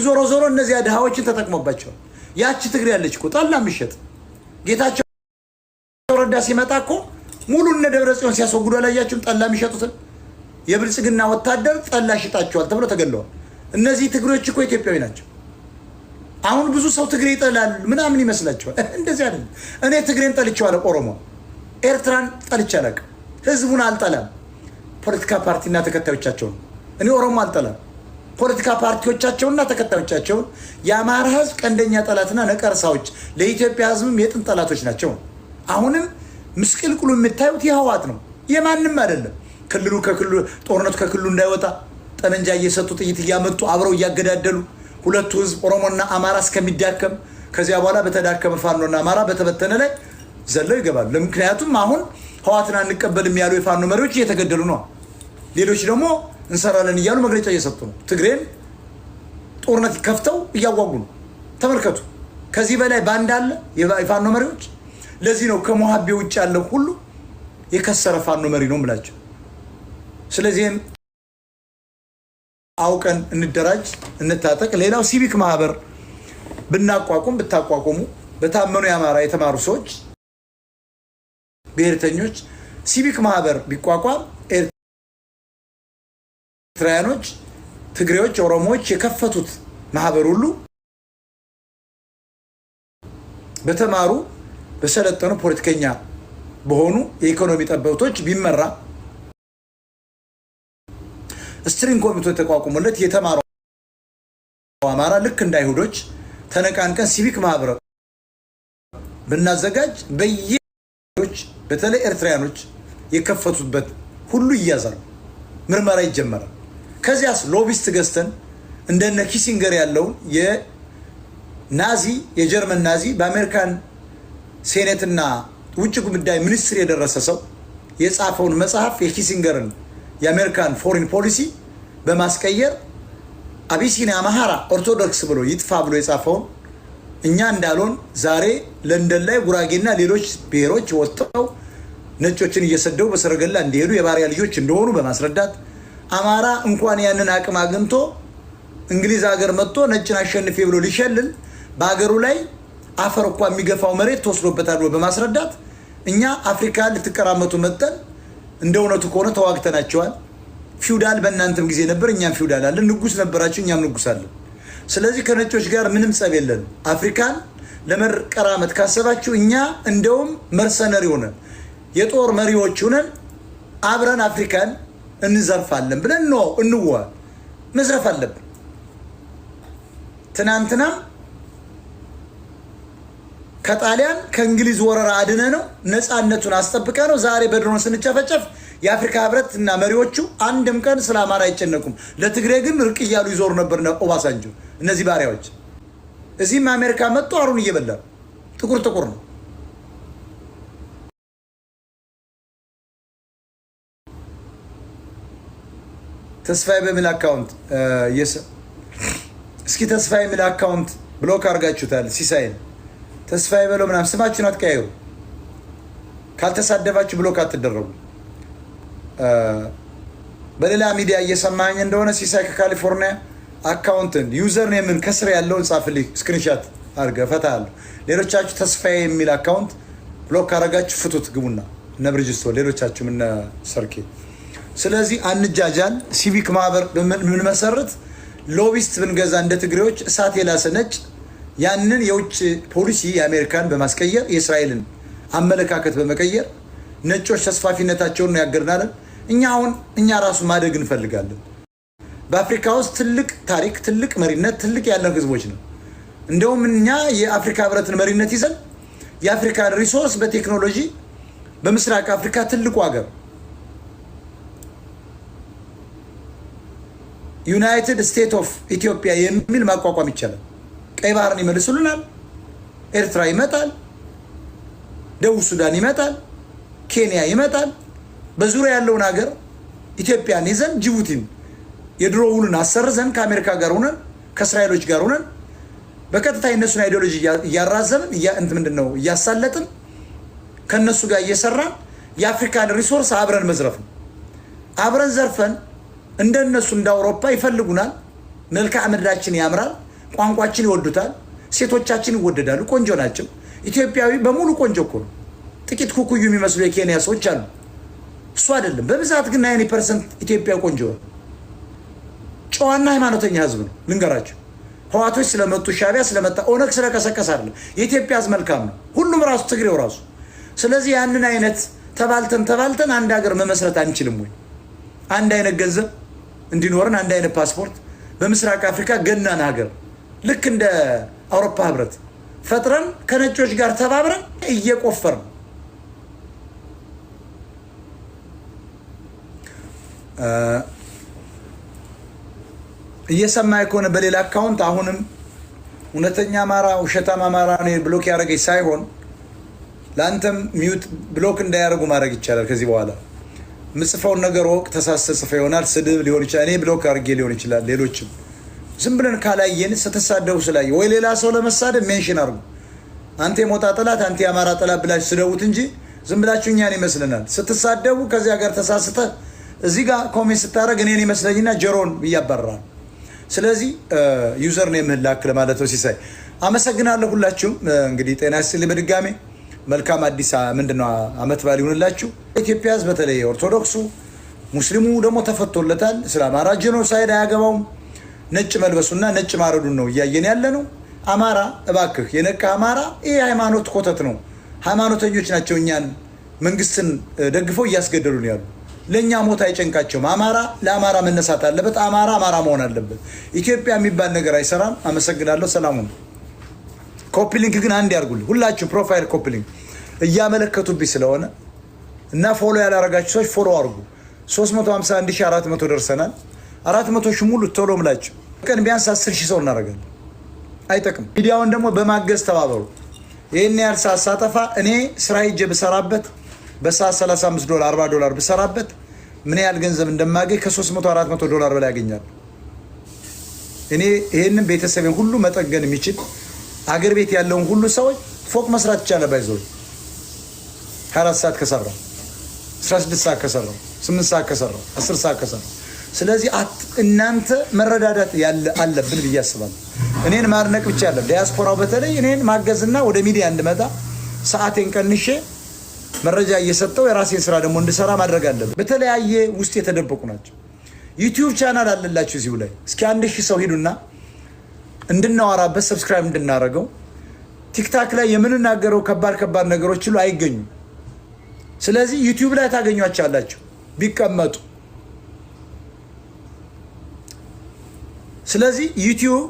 ዞሮ ዞሮ እነዚህ ድሃዎችን ተጠቅሞባቸው ያቺ ትግሬ ያለች እኮ ጠላ ምሽት ጌታቸው ረዳ ሲመጣ እኮ ሙሉ እነ ደብረጽዮን ሲያስወግዱ አላያችሁም? ጠላ የሚሸጡትን የብልጽግና ወታደር ጠላ ሽጣቸዋል ተብሎ ተገለዋል። እነዚህ ትግሬዎች እኮ ኢትዮጵያዊ ናቸው። አሁን ብዙ ሰው ትግሬ ይጠላል ምናምን ይመስላችኋል? እንደዚህ አይደለም። እኔ ትግሬን ጠልቼዋለሁ፣ ኦሮሞ ኤርትራን ጠልቼ አላውቅም። ህዝቡን አልጠላም፣ ፖለቲካ ፓርቲና ተከታዮቻቸውን። እኔ ኦሮሞ አልጠላም፣ ፖለቲካ ፓርቲዎቻቸውና ተከታዮቻቸውን። የአማራ ህዝብ ቀንደኛ ጠላትና ነቀርሳዎች ለኢትዮጵያ ህዝብም የጥንት ጠላቶች ናቸው። አሁንም ምስቅልቅሉ የምታዩት የህወሓት ነው፣ የማንም አይደለም። ክልሉ ከክልሉ ጦርነቱ ከክልሉ እንዳይወጣ ጠመንጃ እየሰጡ ጥይት እያመጡ አብረው እያገዳደሉ ሁለቱ ህዝብ ኦሮሞና አማራ እስከሚዳከም ከዚያ በኋላ በተዳከመ ፋኖና አማራ በተበተነ ላይ ዘለው ይገባሉ። ምክንያቱም አሁን ህወሓትን አንቀበልም ያሉ የፋኖ መሪዎች እየተገደሉ ነው። ሌሎች ደግሞ እንሰራለን እያሉ መግለጫ እየሰጡ ነው። ትግሬን ጦርነት ከፍተው እያዋጉ ነው። ተመልከቱ። ከዚህ በላይ ባንድ አለ የፋኖ መሪዎች። ለዚህ ነው ከሞሃቤ ውጭ ያለው ሁሉ የከሰረ ፋኖ መሪ ነው የምላቸው። ስለዚህም አውቀን እንደራጅ፣ እንታጠቅ። ሌላው ሲቪክ ማህበር ብናቋቁም ብታቋቁሙ በታመኑ የአማራ የተማሩ ሰዎች ብሔርተኞች ሲቪክ ማህበር ቢቋቋም ኤርትራውያኖች፣ ትግሬዎች፣ ኦሮሞዎች የከፈቱት ማህበር ሁሉ በተማሩ በሰለጠኑ ፖለቲከኛ በሆኑ የኢኮኖሚ ጠበብቶች ቢመራ ስትሪንግ ኮሚቴ ተቋቁሞለት የተማረው አማራ ልክ እንደ አይሁዶች ተነቃንቀን ሲቪክ ማህበር ብናዘጋጅ በየዎች በተለይ ኤርትራውያኖች የከፈቱበት ሁሉ ይያዛል፣ ምርመራ ይጀመራል። ከዚያስ ሎቢስት ገዝተን እንደነ ኪሲንገር ያለውን የናዚ የጀርመን ናዚ በአሜሪካን ሴኔትና ውጭ ጉዳይ ሚኒስትር የደረሰ ሰው የጻፈውን መጽሐፍ የኪሲንገርን የአሜሪካን ፎሪን ፖሊሲ በማስቀየር አቢሲኒያ አማራ ኦርቶዶክስ ብሎ ይጥፋ ብሎ የጻፈውን እኛ እንዳልሆን ዛሬ ለንደን ላይ ጉራጌና ሌሎች ብሔሮች ወጥተው ነጮችን እየሰደው በሰረገላ እንዲሄዱ የባሪያ ልጆች እንደሆኑ በማስረዳት አማራ እንኳን ያንን አቅም አግኝቶ እንግሊዝ ሀገር መጥቶ ነጭን አሸንፌ ብሎ ሊሸልል በሀገሩ ላይ አፈር እንኳን የሚገፋው መሬት ተወስዶበታል ብሎ በማስረዳት እኛ አፍሪካ ልትቀራመቱ መጠን እንደ እውነቱ ከሆነ ተዋግተናቸዋል። ፊውዳል በእናንተም ጊዜ ነበር፣ እኛም ፊውዳል አለን። ንጉስ ነበራችሁ፣ እኛም ንጉስ አለን። ስለዚህ ከነጮች ጋር ምንም ጸብ የለን። አፍሪካን ለመቀራመት ካሰባችሁ እኛ እንደውም መርሰነሪ ሆነን የጦር መሪዎች ሆነን አብረን አፍሪካን እንዘርፋለን ብለን ነው እንዋል። መዝረፍ አለብን። ትናንትናም ከጣሊያን ከእንግሊዝ ወረራ አድነ ነው ነፃነቱን አስጠብቀ ነው ዛሬ በድሮን ስንጨፈጨፍ የአፍሪካ ህብረት እና መሪዎቹ አንድም ቀን ስለ አማራ አይጨነቁም። ለትግሬ ግን ርቅ እያሉ ይዞሩ ነበር ኦባሳንጆ። እነዚህ ባሪያዎች እዚህም አሜሪካ መጥቶ አሩን እየበላ ጥቁር ጥቁር ነው። ተስፋዬ በሚል አካውንት እስኪ ተስፋዬ በሚል አካውንት ብሎክ አድርጋችሁታል። ሲሳይን ተስፋዬ በለው ምናምን ስማችሁን አትቀያየሩ። ካልተሳደባችሁ ብሎክ አትደረጉ። በሌላ ሚዲያ እየሰማኝ እንደሆነ ሲሳይ ከካሊፎርኒያ አካውንትን ዩዘር ኔምን ከስር ያለውን ጻፍልኝ፣ ስክሪንሻት አድርገህ እፈታለሁ። ሌሎቻችሁ ተስፋዬ የሚል አካውንት ብሎክ አደረጋችሁ ፍቱት፣ ግቡና እነ ብርጅስቶ ሌሎቻችሁም እነ ሰርኬ። ስለዚህ አንጃጃል። ሲቪክ ማህበር ብንመሰርት ሎቢስት ብንገዛ እንደ ትግሬዎች እሳት የላሰ ነጭ ያንን የውጭ ፖሊሲ የአሜሪካን በማስቀየር የእስራኤልን አመለካከት በመቀየር ነጮች ተስፋፊነታቸውን ያገርናለን። እኛ ራሱ ማደግ እንፈልጋለን። በአፍሪካ ውስጥ ትልቅ ታሪክ፣ ትልቅ መሪነት፣ ትልቅ ያለን ህዝቦች ነው። እንደውም እኛ የአፍሪካ ህብረትን መሪነት ይዘን የአፍሪካን ሪሶርስ በቴክኖሎጂ በምስራቅ አፍሪካ ትልቁ ሀገር ዩናይትድ ስቴትስ ኦፍ ኢትዮጵያ የሚል ማቋቋም ይቻላል። ቀይ ባህርን ይመልሱልናል። ኤርትራ ይመጣል፣ ደቡብ ሱዳን ይመጣል፣ ኬንያ ይመጣል። በዙሪያ ያለውን ሀገር ኢትዮጵያን ይዘን ጅቡቲን የድሮ ውሉን አሰርዘን ከአሜሪካ ጋር ሆነን ከእስራኤሎች ጋር ሆነን በቀጥታ የነሱን አይዲዮሎጂ እያራዘምን ምንድነው እያሳለጥን ከነሱ ጋር እየሰራን የአፍሪካን ሪሶርስ አብረን መዝረፍ ነው። አብረን ዘርፈን እንደነሱ እንደ አውሮፓ ይፈልጉናል። መልክዓ ምድራችን ያምራል። ቋንቋችን ይወዱታል። ሴቶቻችን ይወደዳሉ፣ ቆንጆ ናቸው። ኢትዮጵያዊ በሙሉ ቆንጆ እኮ ነው። ጥቂት ኩኩዩ የሚመስሉ የኬንያ ሰዎች አሉ። እሱ አይደለም። በብዛት ግን 90% ኢትዮጵያ ቆንጆ ነው። ጨዋና ሃይማኖተኛ ህዝብ ነው። ልንገራቸው፣ ህዋቶች ስለመጡ ሻቢያ ስለመጣ ኦነግ ስለቀሰቀሰ አይደለም። የኢትዮጵያ ህዝብ መልካም ነው። ሁሉም ራሱ ትግሬው ራሱ። ስለዚህ ያንን አይነት ተባልተን አንድ ሀገር መመስረት አንችልም ወይ? አንድ አይነት ገንዘብ እንዲኖርን፣ አንድ አይነት ፓስፖርት፣ በምስራቅ አፍሪካ ገናን ሀገር ልክ እንደ አውሮፓ ህብረት ፈጥረን ከነጮች ጋር ተባብረን እየቆፈርን እየሰማይ ከሆነ በሌላ አካውንት አሁንም እውነተኛ አማራ ውሸታም አማራ ነው ብሎክ ያደረገኝ ሳይሆን ለአንተም ሚዩት ብሎክ እንዳያደርጉ ማድረግ ይቻላል። ከዚህ በኋላ ምጽፈውን ነገር ወቅ ተሳስተ ጽፈ ይሆናል። ስድብ ሊሆን ይችላል። እኔ ብሎክ አድርጌ ሊሆን ይችላል። ሌሎችም ዝም ብለን ካላየን ስትሳደቡ ስላየ ወይ ሌላ ሰው ለመሳደብ ሜንሽን አድርጉ። አንተ የሞጣ ጠላት፣ አንተ የአማራ ጠላት ብላችሁ ስደቡት እንጂ ዝም ብላችሁ እኛን ይመስልናል። ስትሳደቡ ከዚያ ጋር ተሳስተ እዚህ ጋር ኮሜንት ስታደርግ እኔን ይመስለኝና ጀሮን ብያባራል። ስለዚህ ዩዘር ነው የምህላክ ለማለት ነው። ሲሳይ አመሰግናለሁ። ሁላችሁም እንግዲህ ጤና ይስጥልኝ። በድጋሜ መልካም አዲስ ምንድነው አመት በዓል ይሁንላችሁ። ኢትዮጵያ ህዝብ በተለይ ኦርቶዶክሱ ሙስሊሙ ደግሞ ተፈቶለታል። ስለ አማራ ጄኖሳይድ አያገባውም። ነጭ መልበሱና ነጭ ማረዱን ነው እያየን ያለ ነው። አማራ እባክህ የነቃ አማራ ይህ ሃይማኖት ኮተት ነው። ሃይማኖተኞች ናቸው እኛን መንግስትን ደግፈው እያስገደሉን ያሉ። ለእኛ ሞት አይጨንቃቸውም። አማራ ለአማራ መነሳት አለበት። አማራ መሆን አለበት። ኢትዮጵያ የሚባል ነገር አይሰራም። አመሰግናለሁ። ሰላሙን ኮፒ ሊንክ ግን አንድ ያርጉልኝ ሁላችሁ። ፕሮፋይል ኮፒ ሊንክ እያመለከቱብኝ ስለሆነ እና ፎሎ ያላረጋችሁ ሰዎች ፎሎ አርጉ። 351400 ደርሰናል። 400 ሺህ ሙሉ ቶሎ ምላችሁ ቀን ቢያንስ 10,000 ሰው እናደርጋለን። አይጠቅም። ሚዲያውን ደግሞ በማገዝ ተባበሩ። ይሄን ያህል ሰዓት ሳጠፋ እኔ ስራ ሂጄ ብሰራበት በሰዓት $35 $40 ብሰራበት ምን ያህል ገንዘብ እንደማገኝ ከ$300-400 በላይ ያገኛል። እኔ ይሄንን ቤተሰቤን ሁሉ መጠገን የሚችል አገር ቤት ያለውን ሁሉ ሰዎች ፎቅ መስራት ይቻላል። ባይዘው 24 ሰዓት ከሰራው 16 ሰዓት ከሰራው 8 ሰዓት ከሰራው 10 ሰዓት ከሰራው። ስለዚህ እናንተ መረዳዳት አለብን ብዬ አስባለሁ። እኔን ማድነቅ ብቻ አይደለም፣ ዲያስፖራው በተለይ እኔን ማገዝና ወደ ሚዲያ እንድመጣ ሰዓቴን ቀንሼ መረጃ እየሰጠው የራሴን ስራ ደግሞ እንድሰራ ማድረግ አለብን። በተለያየ ውስጥ የተደበቁ ናቸው። ዩቲዩብ ቻናል አለላችሁ እዚሁ ላይ እስኪ 1000 ሰው ሂዱና እንድናወራበት ሰብስክራይብ እንድናረገው። ቲክታክ ላይ የምንናገረው ከባድ ነገሮች ሁሉ አይገኙም። ስለዚህ ዩቲዩብ ላይ ታገኟቸዋላችሁ ቢቀመጡ። ስለዚህ ዩቲዩብ